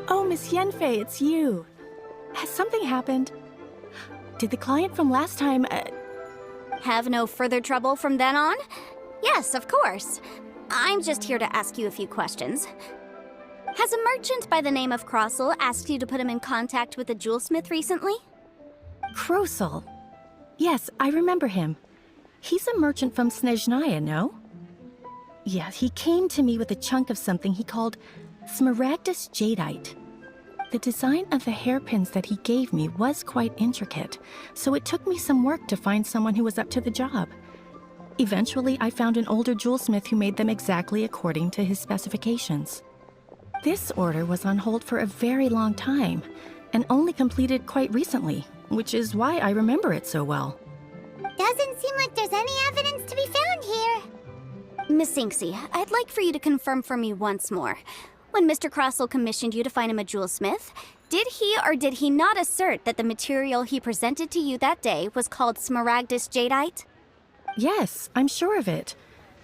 Oh, Miss Yenfei, it's you. Has something happened? Did the client from last time, Have no further trouble from then on? Yes, of course. I'm just here to ask you a few questions. Has a merchant by the name of Crossel asked you to put him in contact with a jewelsmith recently? Krosel? Yes, I remember him. He's a merchant from Snezhnaya, no? Yeah, he came to me with a chunk of something he called smaragdus jadeite. The design of the hairpins that he gave me was quite intricate, so it took me some work to find someone who was up to the job. Eventually, I found an older jewelsmith who made them exactly according to his specifications. This order was on hold for a very long time, and only completed quite recently, which is why I remember it so well. Doesn't seem like there's any evidence to be found here. Miss Sinksy, I'd like for you to confirm for me once more. When Mr. Crossel commissioned you to find him a jewelsmith, did he or did he not assert that the material he presented to you that day was called smaragdus jadeite? Yes, I'm sure of it.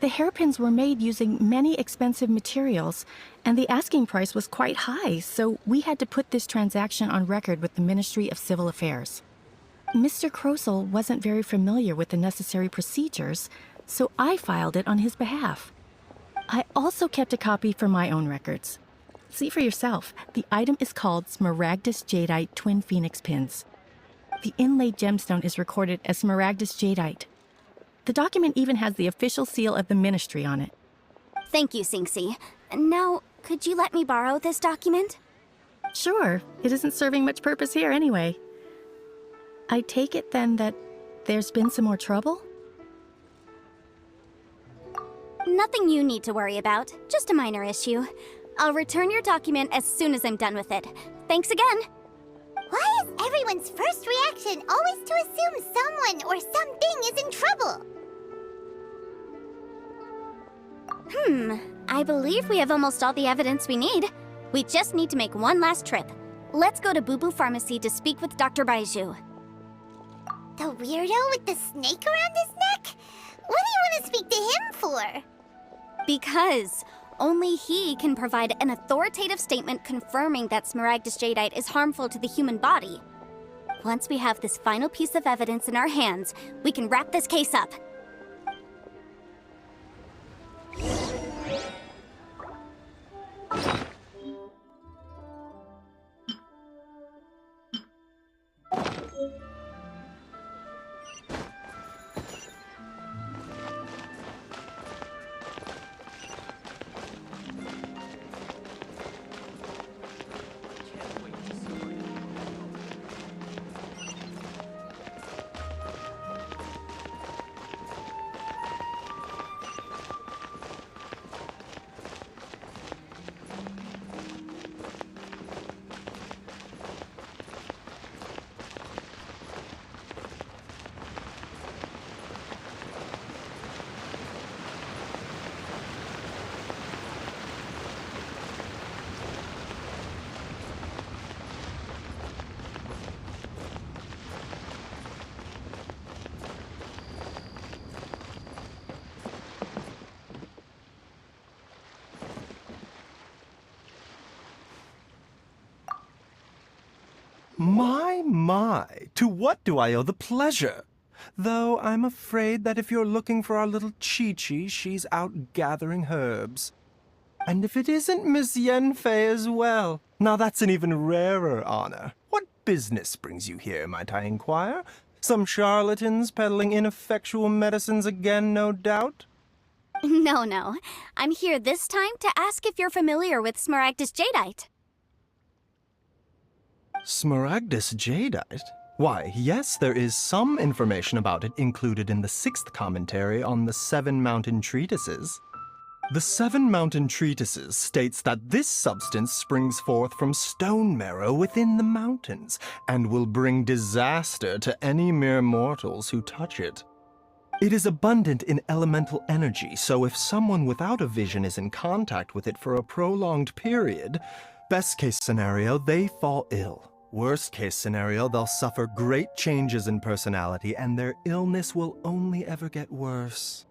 The hairpins were made using many expensive materials, and the asking price was quite high, so we had to put this transaction on record with the Ministry of Civil Affairs. Mr. Krosel wasn't very familiar with the necessary procedures, so I filed it on his behalf. I also kept a copy for my own records. See for yourself, the item is called Smaragdus Jadeite Twin Phoenix Pins. The inlaid gemstone is recorded as Smaragdus Jadeite. The document even has the official seal of the ministry on it. Thank you, Sinksy. Now, could you let me borrow this document? Sure, it isn't serving much purpose here anyway. I take it then that there's been some more trouble? Nothing you need to worry about, just a minor issue. I'll return your document as soon as I'm done with it. Thanks again! Why is everyone's first reaction always to assume someone or something is in trouble? I believe we have almost all the evidence we need. We just need to make one last trip. Let's go to Boo Boo Pharmacy to speak with Dr. Baiju. The weirdo with the snake around his neck? What do you want to speak to him for? Because only he can provide an authoritative statement confirming that smaragdus jadeite is harmful to the human body. Once we have this final piece of evidence in our hands, we can wrap this case up. My, to what do I owe the pleasure? Though I'm afraid that if you're looking for our little Chi-Chi, she's out gathering herbs. And if it isn't Miss Yenfei as well, now that's an even rarer honor. What business brings you here, might I inquire? Some charlatans peddling ineffectual medicines again, no doubt? No. I'm here this time to ask if you're familiar with smaragdus jadeite. Smaragdus jadeite? Why, yes, there is some information about it included in the 6th commentary on the 7 Mountain Treatises. The 7 Mountain Treatises states that this substance springs forth from stone marrow within the mountains, and will bring disaster to any mere mortals who touch it. It is abundant in elemental energy, so if someone without a vision is in contact with it for a prolonged period, best case scenario, they fall ill. Worst case scenario, they'll suffer great changes in personality, and their illness will only ever get worse.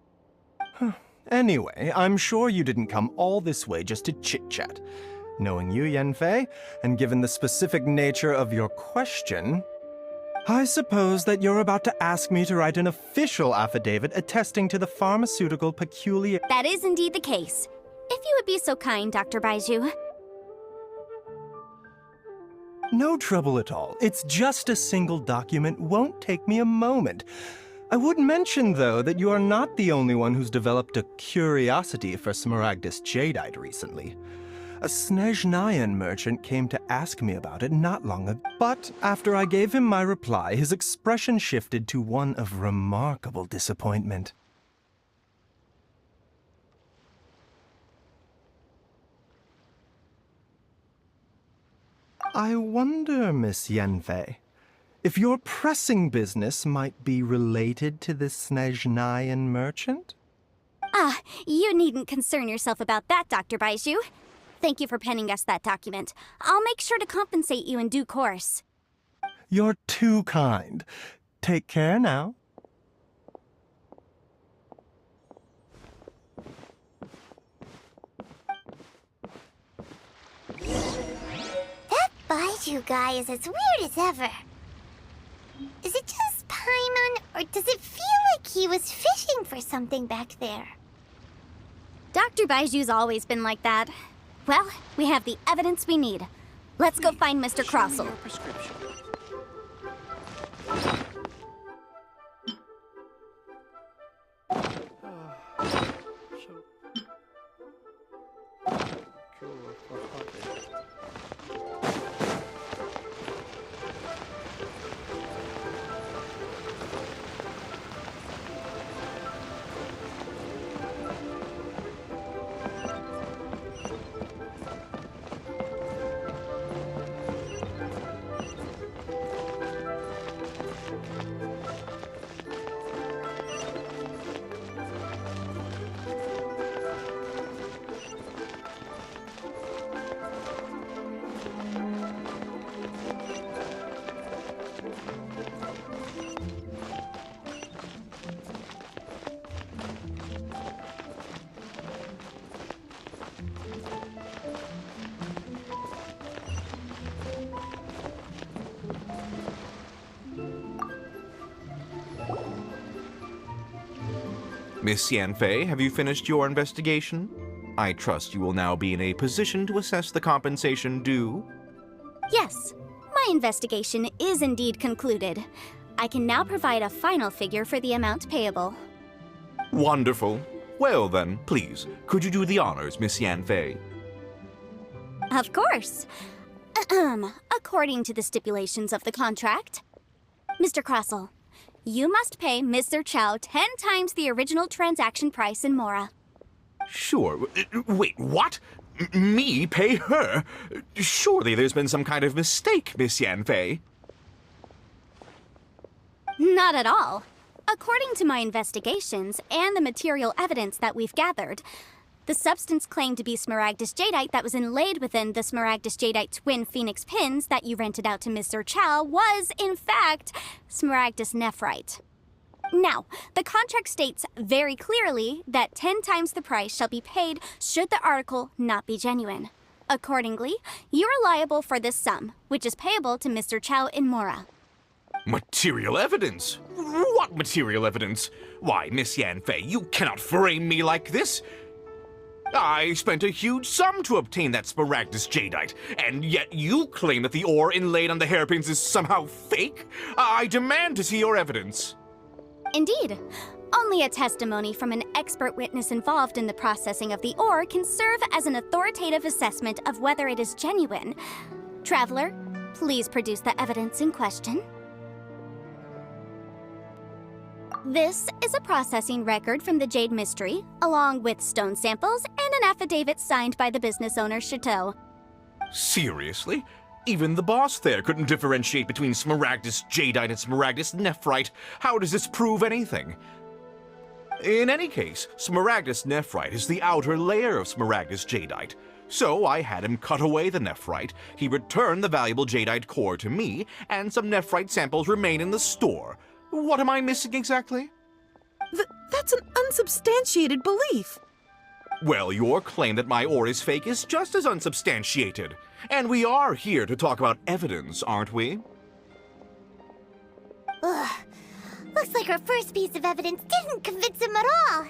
Anyway, I'm sure you didn't come all this way just to chit-chat. Knowing you, Yanfei, and given the specific nature of your question, I suppose that you're about to ask me to write an official affidavit attesting to the pharmaceutical peculiar— That is indeed the case. If you would be so kind, Dr. Baiju. No trouble at all. It's just a single document. Won't take me a moment. I would mention, though, that you are not the only one who's developed a curiosity for Smaragdus jadeite recently. A Snezhnayan merchant came to ask me about it not long ago, but after I gave him my reply, his expression shifted to one of remarkable disappointment. I wonder, Miss Yanfei, if your pressing business might be related to this Snezhnayan merchant? Ah, you needn't concern yourself about that, Dr. Baiju. Thank you for penning us that document. I'll make sure to compensate you in due course. You're too kind. Take care now. That Baiju guy is as weird as ever. Is it just Paimon, or does it feel like he was fishing for something back there? Dr. Baiju's always been like that. Well, we have the evidence we need. Let's go find Mr. Crossell. Miss Yanfei, have you finished your investigation? I trust you will now be in a position to assess the compensation due. Yes, my investigation is indeed concluded. I can now provide a final figure for the amount payable. Wonderful. Well then, please, could you do the honors, Miss Yanfei? Of course. According to the stipulations of the contract, Mr. Crossell, you must pay Mr. Chow 10 times the original transaction price in Mora. Sure. Wait, what? Me pay her? Surely there's been some kind of mistake, Miss Yanfei. Not at all. According to my investigations and the material evidence that we've gathered, the substance claimed to be Smaragdus jadeite that was inlaid within the Smaragdus jadeite twin phoenix pins that you rented out to Mr. Chow was, in fact, Smaragdus nephrite. Now, the contract states very clearly that 10 times the price shall be paid should the article not be genuine. Accordingly, you are liable for this sum, which is payable to Mr. Chow in Mora. Material evidence? What material evidence? Why, Miss Yanfei, you cannot frame me like this. I spent a huge sum to obtain that Smaragdus jadeite, and yet you claim that the ore inlaid on the hairpins is somehow fake? I demand to see your evidence. Indeed. Only a testimony from an expert witness involved in the processing of the ore can serve as an authoritative assessment of whether it is genuine. Traveler, please produce the evidence in question. This is a processing record from the Jade Mystery, along with stone samples and an affidavit signed by the business owner, Chateau. Seriously? Even the boss there couldn't differentiate between Smaragdus jadeite and Smaragdus nephrite. How does this prove anything? In any case, Smaragdus nephrite is the outer layer of Smaragdus jadeite. So I had him cut away the nephrite, he returned the valuable jadeite core to me, and some nephrite samples remain in the store. What am I missing exactly? That's an unsubstantiated belief. Well, your claim that my ore is fake is just as unsubstantiated. And we are here to talk about evidence, aren't we? Ugh. Looks like our first piece of evidence didn't convince him at all.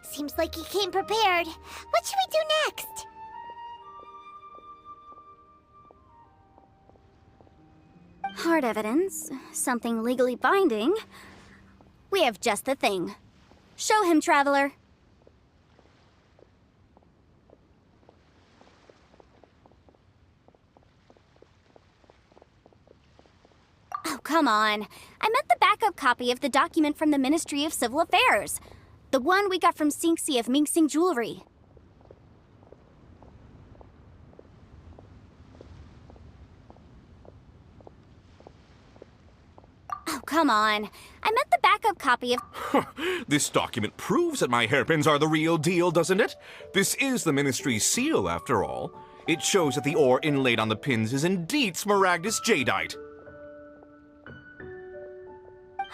Seems like he came prepared. What should we do next? Hard evidence, something legally binding. We have just the thing. Show him, Traveler. Oh, come on. I meant the backup copy of the document from the Ministry of Civil Affairs. The one we got from Sinxi of Mingsing Jewelry. Oh, come on. I meant the backup copy of... This document proves that my hairpins are the real deal, doesn't it? This is the Ministry's seal, after all. It shows that the ore inlaid on the pins is indeed Smaragdus jadeite.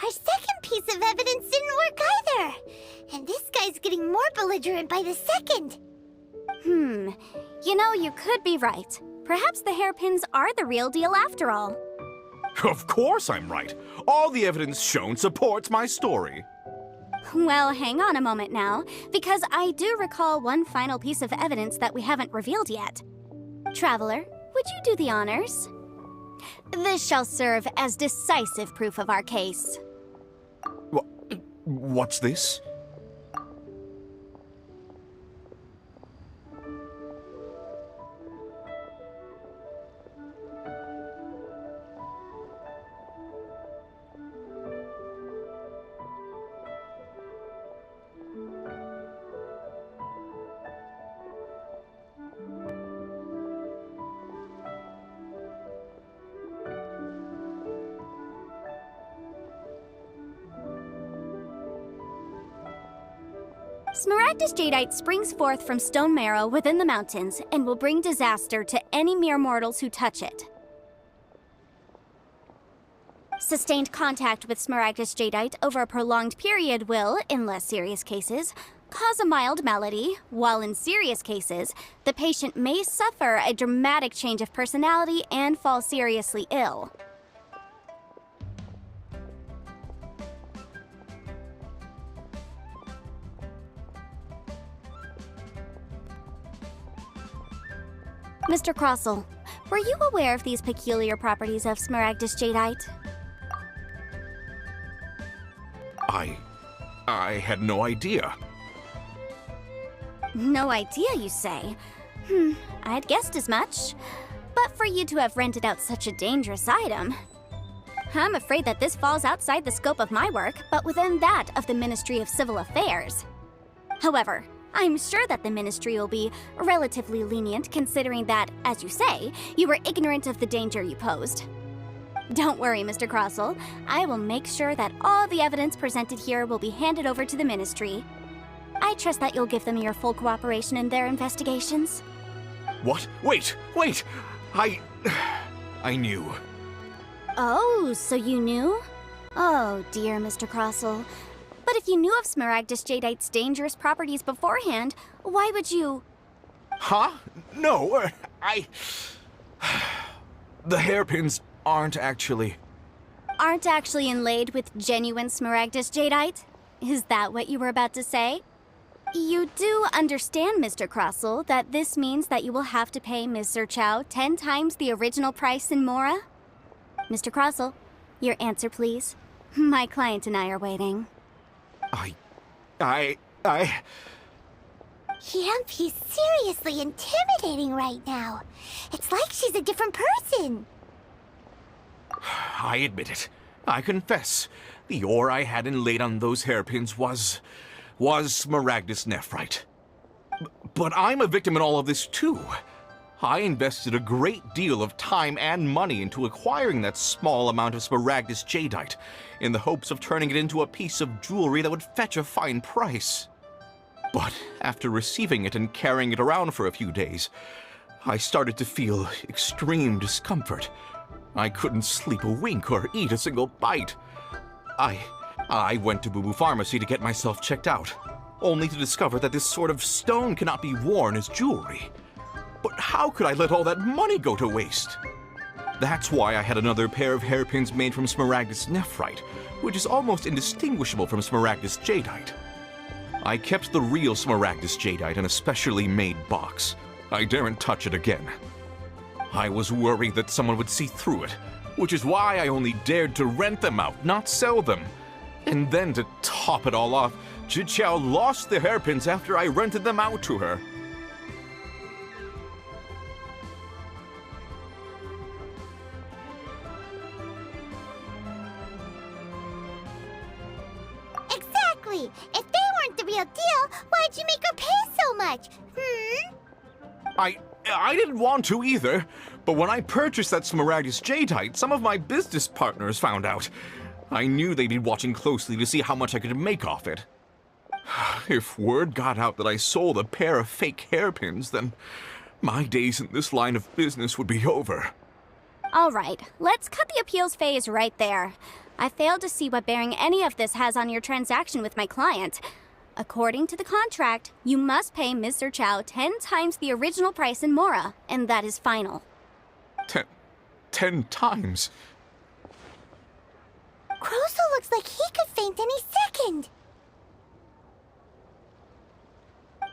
Our second piece of evidence didn't work either. And this guy's getting more belligerent by the second. You know, you could be right. Perhaps the hairpins are the real deal after all. Of course I'm right. All the evidence shown supports my story. Well, hang on a moment now, because I do recall one final piece of evidence that we haven't revealed yet. Traveler, would you do the honors? This shall serve as decisive proof of our case. What's this? Smaragdus jadeite springs forth from stone marrow within the mountains and will bring disaster to any mere mortals who touch it. Sustained contact with Smaragdus jadeite over a prolonged period will, in less serious cases, cause a mild malady, while in serious cases, the patient may suffer a dramatic change of personality and fall seriously ill. Mr. Crossell, were you aware of these peculiar properties of Smaragdus jadeite? I had no idea. No idea, you say? I'd guessed as much. But for you to have rented out such a dangerous item... I'm afraid that this falls outside the scope of my work, but within that of the Ministry of Civil Affairs. However, I'm sure that the Ministry will be relatively lenient considering that, as you say, you were ignorant of the danger you posed. Don't worry, Mr. Crossell. I will make sure that all the evidence presented here will be handed over to the Ministry. I trust that you'll give them your full cooperation in their investigations. What? Wait! I knew. Oh, so you knew? Oh, dear, Mr. Crossell. But if you knew of Smaragdus jadeite's dangerous properties beforehand, why would you... Huh? No, The hairpins aren't actually inlaid with genuine Smaragdus jadeite? Is that what you were about to say? You do understand, Mr. Crossell, that this means that you will have to pay Ms. Zerchow 10 times the original price in Mora? Mr. Crossell, your answer, please. My client and I are waiting. He's seriously intimidating right now. It's like she's a different person. I admit it. I confess. The ore I had inlaid on those hairpins was Smaragdus nephrite. But I'm a victim in all of this too. I invested a great deal of time and money into acquiring that small amount of Smaragdus jadeite, in the hopes of turning it into a piece of jewelry that would fetch a fine price. But after receiving it and carrying it around for a few days, I started to feel extreme discomfort. I couldn't sleep a wink or eat a single bite. I went to Boo Boo Pharmacy to get myself checked out. only to discover that this sort of stone cannot be worn as jewelry. But how could I let all that money go to waste? That's why I had another pair of hairpins made from smaragdus nephrite, which is almost indistinguishable from smaragdus jadeite. I kept the real smaragdus jadeite in a specially made box. I daren't touch it again. I was worried that someone would see through it, which is why I only dared to rent them out, not sell them. And then to top it all off, Jiqiao lost the hairpins after I rented them out to her. Exactly! If they weren't the real deal, why'd you make her pay so much? I didn't want to either, but when I purchased that smaragdus jadeite, some of my business partners found out. I knew they'd be watching closely to see how much I could make off it. If word got out that I sold a pair of fake hairpins, then my days in this line of business would be over. All right, let's cut the appeals phase right there. I failed to see what bearing any of this has on your transaction with my client. According to the contract, you must pay Mr. Chow 10 times the original price in Mora, and that is final. 10 times? Crosel looks like he could faint any second.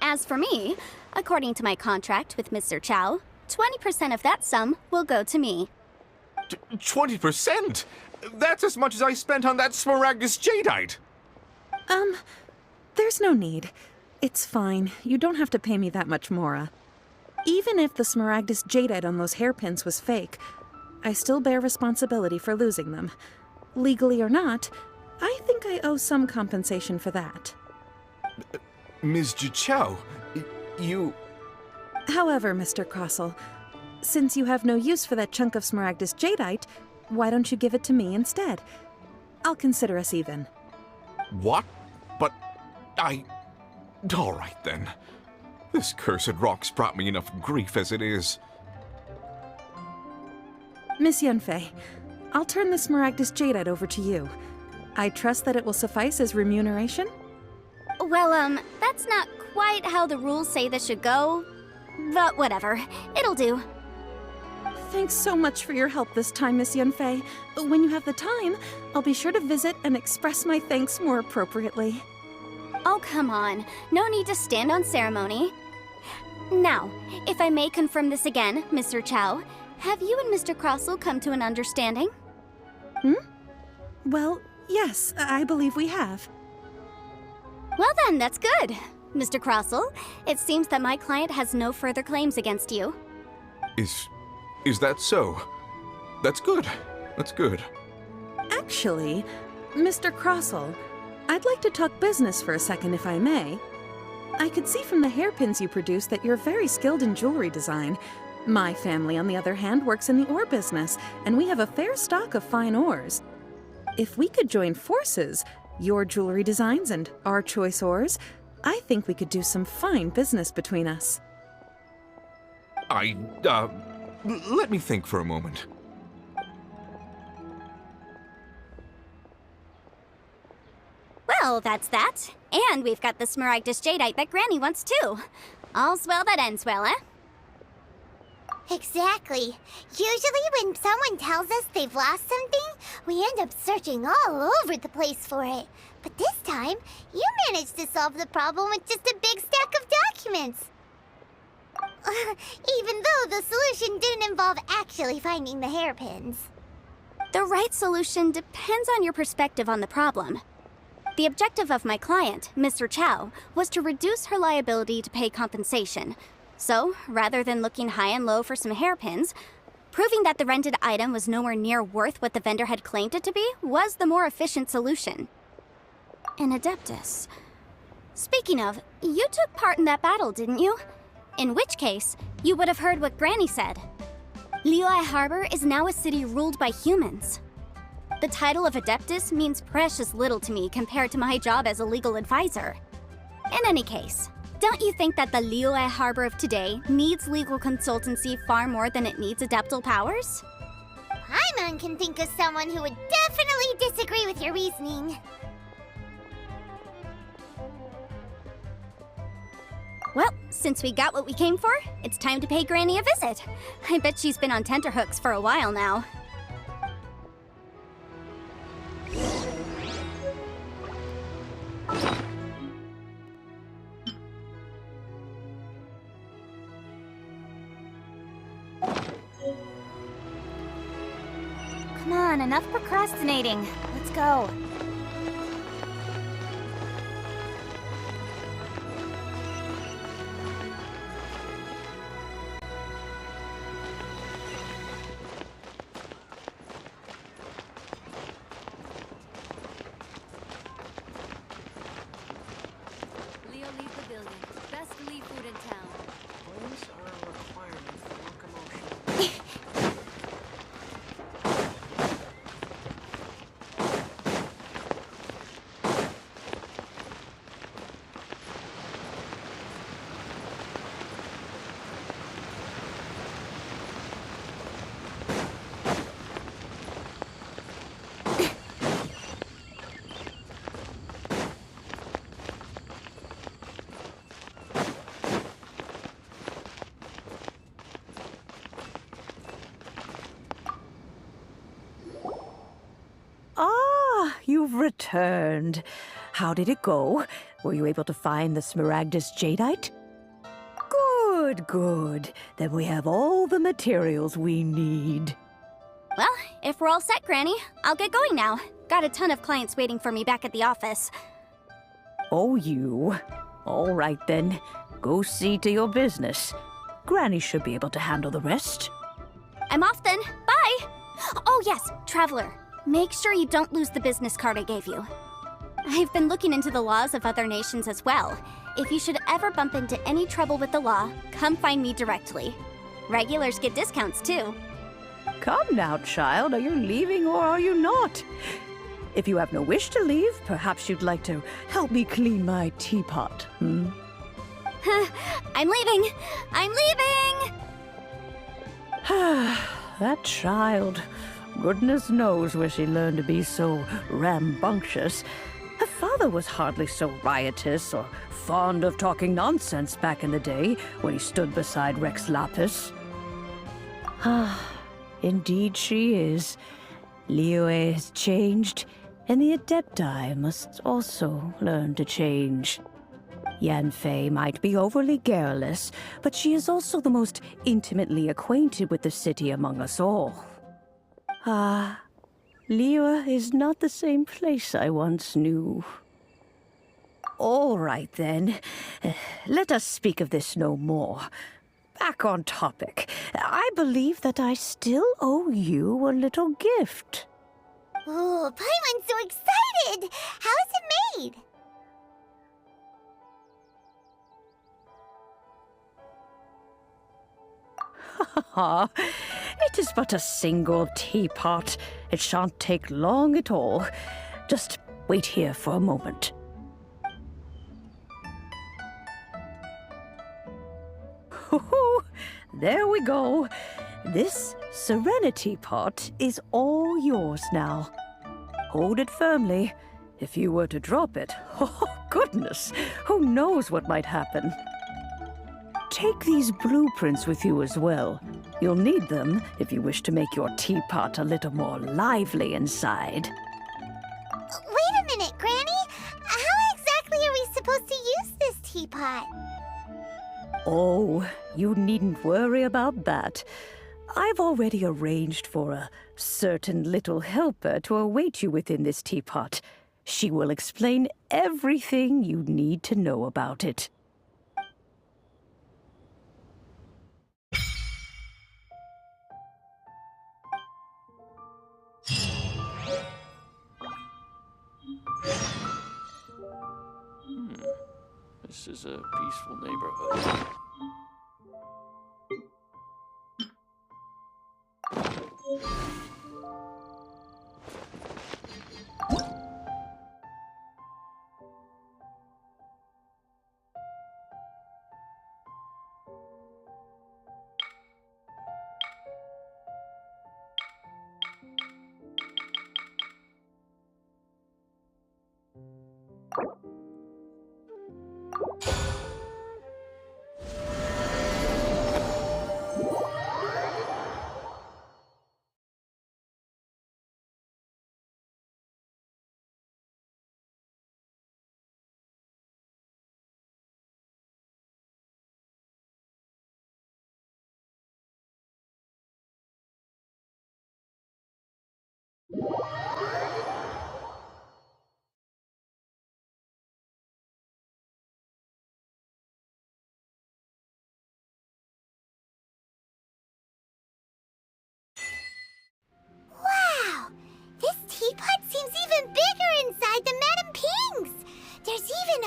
As for me, according to my contract with Mr. Chow, 20% of that sum will go to me. 20%? That's as much as I spent on that smaragdus jadeite. There's no need. It's fine. You don't have to pay me that much, Mora. Even if the smaragdus jadeite on those hairpins was fake, I still bear responsibility for losing them. Legally or not, I think I owe some compensation for that. Ms. Jiqiao, you... However, Mr. Crossell, since you have no use for that chunk of smaragdus jadeite, why don't you give it to me instead? I'll consider us even. What? But all right then. This cursed rock's brought me enough grief as it is. Miss Yunfei, I'll turn the smaragdus jadeite over to you. I trust that it will suffice as remuneration? Well, that's not quite how the rules say this should go. But whatever, it'll do. Thanks so much for your help this time, Miss Yunfei. When you have the time, I'll be sure to visit and express my thanks more appropriately. Oh, come on. No need to stand on ceremony. Now, if I may confirm this again, Mr. Chow, have you and Mr. Crossell come to an understanding? Well, yes, I believe we have. Well then, that's good. Mr. Crossell, it seems that my client has no further claims against you. Is that so? That's good. That's good. Actually, Mr. Crossell, I'd like to talk business for a second, if I may. I could see from the hairpins you produce that you're very skilled in jewelry design. My family, on the other hand, works in the ore business, and we have a fair stock of fine ores. If we could join forces, your jewelry designs and our choice ores, I think we could do some fine business between us. Let me think for a moment. Well, that's that. And we've got the smaragdus jadeite that Granny wants too. All's well that ends well, eh? Exactly. Usually when someone tells us they've lost something, we end up searching all over the place for it. But this time, you managed to solve the problem with just a big stack of documents. Even though the solution didn't involve actually finding the hairpins. The right solution depends on your perspective on the problem. The objective of my client, Mr. Chow, was to reduce her liability to pay compensation. So, rather than looking high and low for some hairpins, proving that the rented item was nowhere near worth what the vendor had claimed it to be was the more efficient solution. An Adeptus. Speaking of, you took part in that battle, didn't you? In which case, you would have heard what Granny said. Liyue Harbor is now a city ruled by humans. The title of Adeptus means precious little to me compared to my job as a legal advisor. In any case, don't you think that the Liyue Harbor of today needs legal consultancy far more than it needs adeptal powers? Paimon can think of someone who would definitely disagree with your reasoning. Well, since we got what we came for, it's time to pay Granny a visit. I bet she's been on tenterhooks for a while now. Come on, enough procrastinating. Let's go. Leo Lee Pavilion. Best Lee food in town. Points are a requirement for locomotion. Ah, you've returned. How did it go? Were you able to find the Smaragdus jadeite? Good, good. Then we have all the materials we need. Well, if we're all set, Granny, I'll get going now. Got a ton of clients waiting for me back at the office. Oh, you. All right then. Go see to your business. Granny should be able to handle the rest. I'm off then. Bye! Oh, yes, Traveler. Make sure you don't lose the business card I gave you. I've been looking into the laws of other nations as well. If you should ever bump into any trouble with the law, come find me directly. Regulars get discounts too. Come now, child. Are you leaving or are you not? If you have no wish to leave, perhaps you'd like to help me clean my teapot, hmm? I'm leaving! I'm leaving! That child. Goodness knows where she learned to be so rambunctious. Her father was hardly so riotous or fond of talking nonsense back in the day when he stood beside Rex Lapis. Ah, indeed she is. Liyue has changed, and the Adepti must also learn to change. Yanfei might be overly garrulous, but she is also the most intimately acquainted with the city among us all. Ah, Liyue is not the same place I once knew. All right, then. Let us speak of this no more. Back on topic. I believe that I still owe you a little gift. Ooh, Paimon's so excited! How is it made? It is but a single teapot. It shan't take long at all. Just wait here for a moment. There we go. This Serenity pot is all yours now. Hold it firmly. If you were to drop it, oh goodness, who knows what might happen. Take these blueprints with you as well. You'll need them if you wish to make your teapot a little more lively inside. Wait a minute, Granny! How exactly are we supposed to use this teapot? Oh, you needn't worry about that. I've already arranged for a certain little helper to await you within this teapot. She will explain everything you need to know about it. This is a peaceful neighborhood.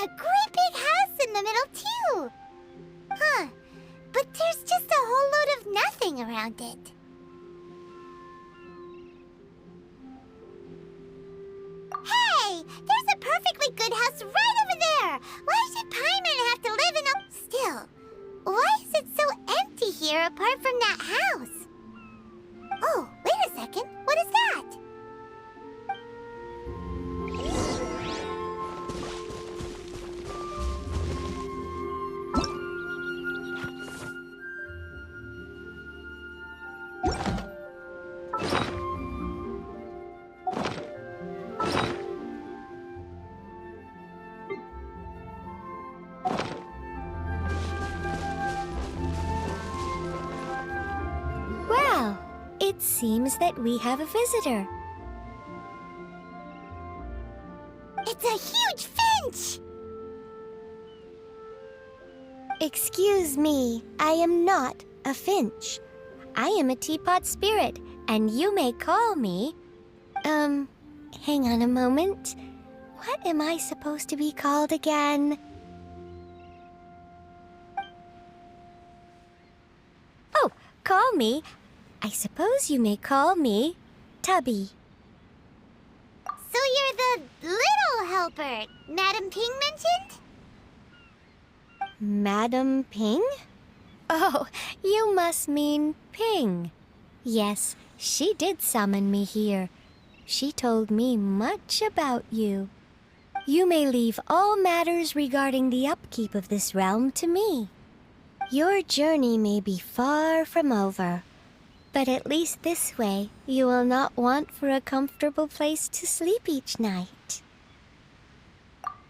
a great big house in the middle, too. Huh. But there's just a whole load of nothing around it. Hey! There's a perfectly good house right over there! Why should Paimon have to live in a... Still, why is it so empty here apart from that house? Oh, wait a second. What is that? Well, it seems that we have a visitor. It's a huge finch! Excuse me, I am not a finch. I am a teapot spirit, and you may call me... hang on a moment. What am I supposed to be called again? Oh, call me. I suppose you may call me Tubby. So you're the little helper Madam Ping mentioned? Madam Ping? Oh, you must mean Ping. Yes, she did summon me here. She told me much about you. You may leave all matters regarding the upkeep of this realm to me. Your journey may be far from over, but at least this way you will not want for a comfortable place to sleep each night.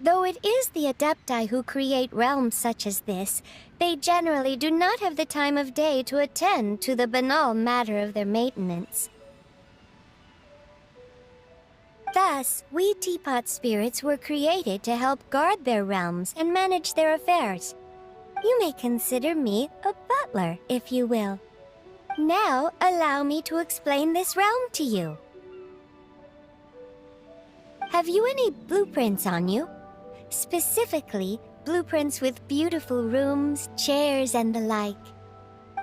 Though it is the Adepti who create realms such as this, they generally do not have the time of day to attend to the banal matter of their maintenance. Thus, we teapot spirits were created to help guard their realms and manage their affairs. You may consider me a butler, if you will. Now, allow me to explain this realm to you. Have you any blueprints on you? Specifically, blueprints with beautiful rooms, chairs, and the like.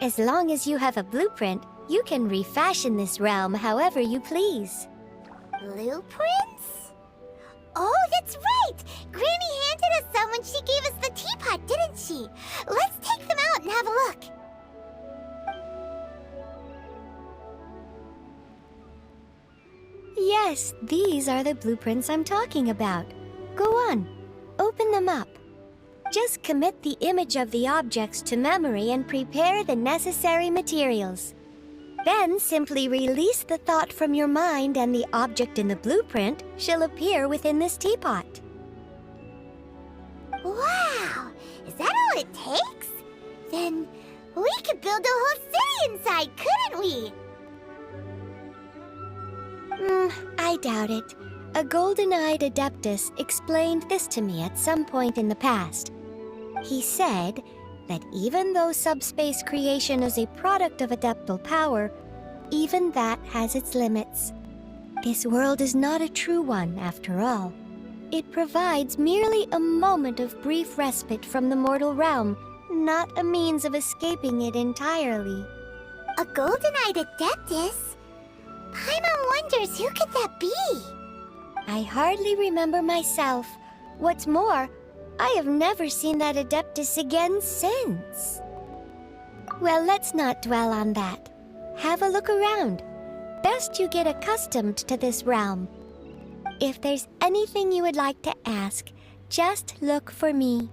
As long as you have a blueprint, you can refashion this realm however you please. Blueprints? Oh, that's right! Granny handed us some when she gave us the teapot, didn't she? Let's take them out and have a look. Yes, these are the blueprints I'm talking about. Go on, open them up. Just commit the image of the objects to memory and prepare the necessary materials. Then simply release the thought from your mind and the object in the blueprint shall appear within this teapot. Wow! Is that all it takes? Then we could build a whole city inside, couldn't we? I doubt it. A golden-eyed adeptus explained this to me at some point in the past. He said that even though subspace creation is a product of adeptal power, even that has its limits. This world is not a true one, after all. It provides merely a moment of brief respite from the mortal realm, not a means of escaping it entirely. A golden-eyed adeptus? Paimon wonders who could that be? I hardly remember myself. What's more, I have never seen that adeptus again since. Well, let's not dwell on that. Have a look around. Best you get accustomed to this realm. If there's anything you would like to ask, just look for me.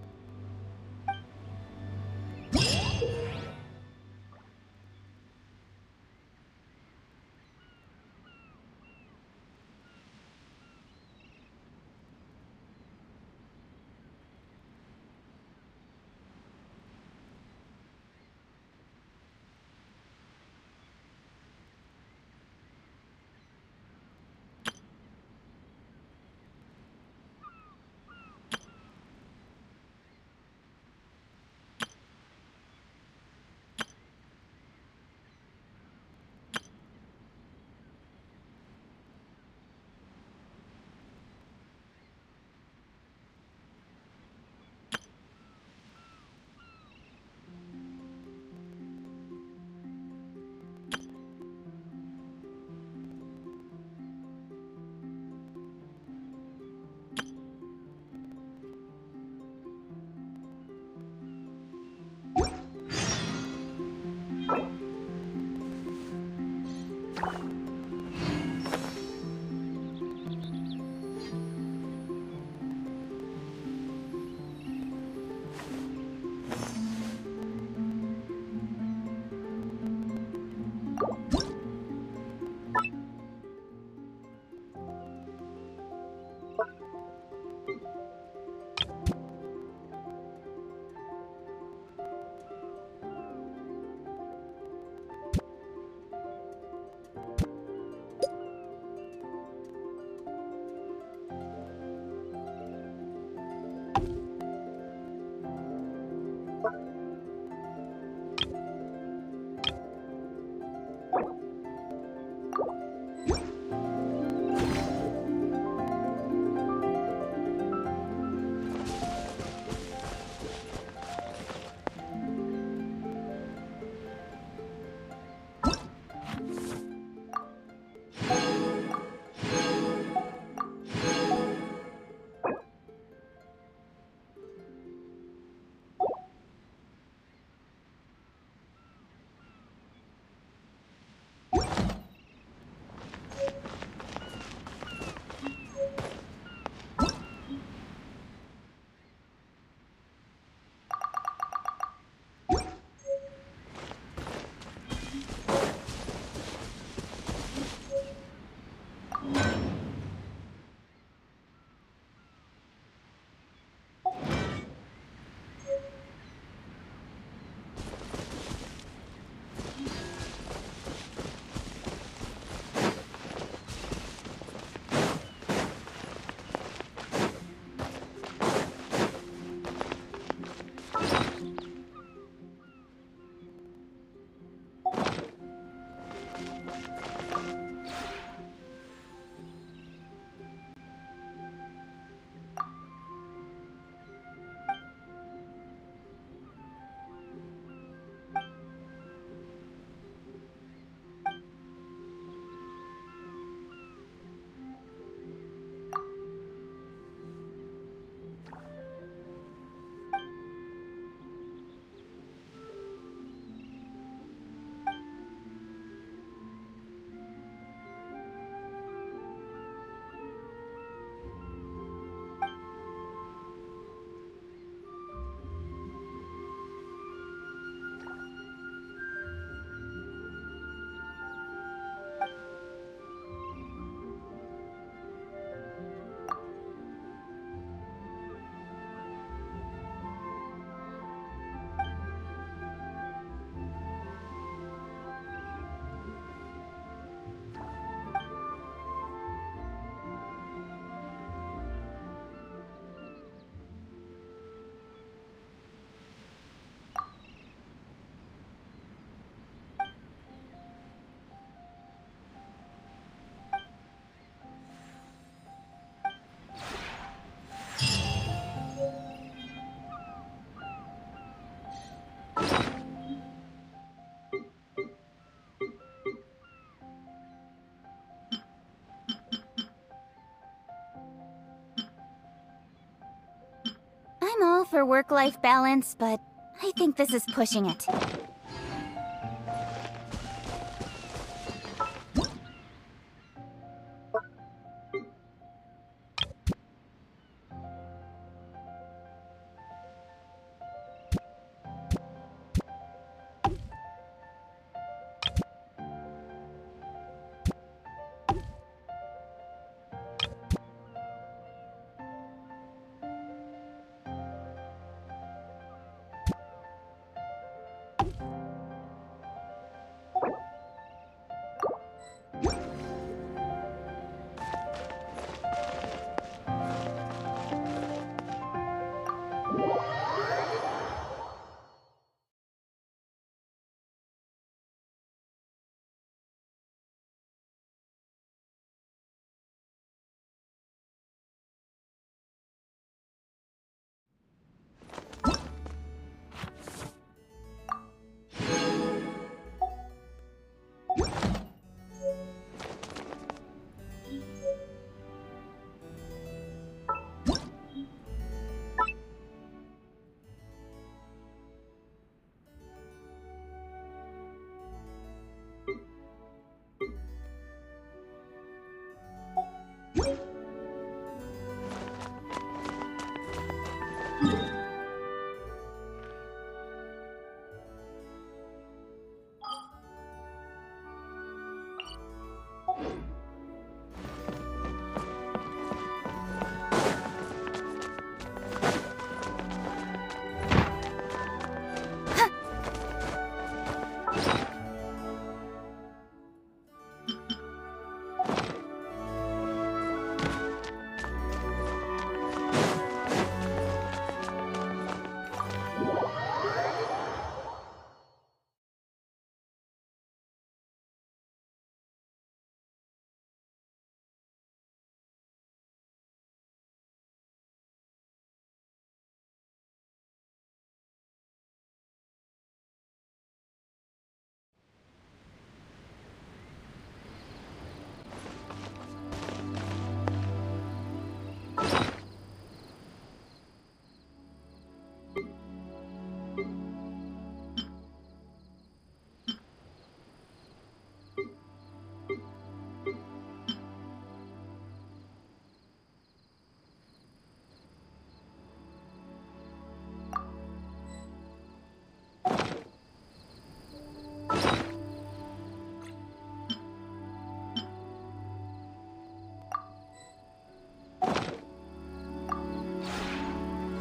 I'm all for work-life balance, but I think this is pushing it.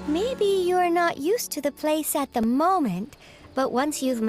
Maybe you're not used to the place at the moment, but once you've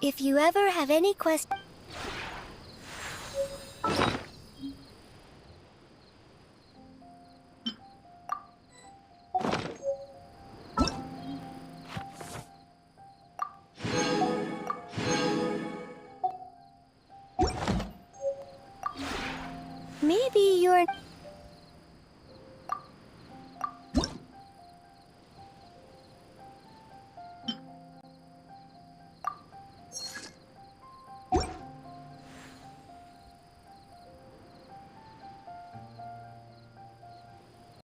If you ever have any questions... Maybe you're...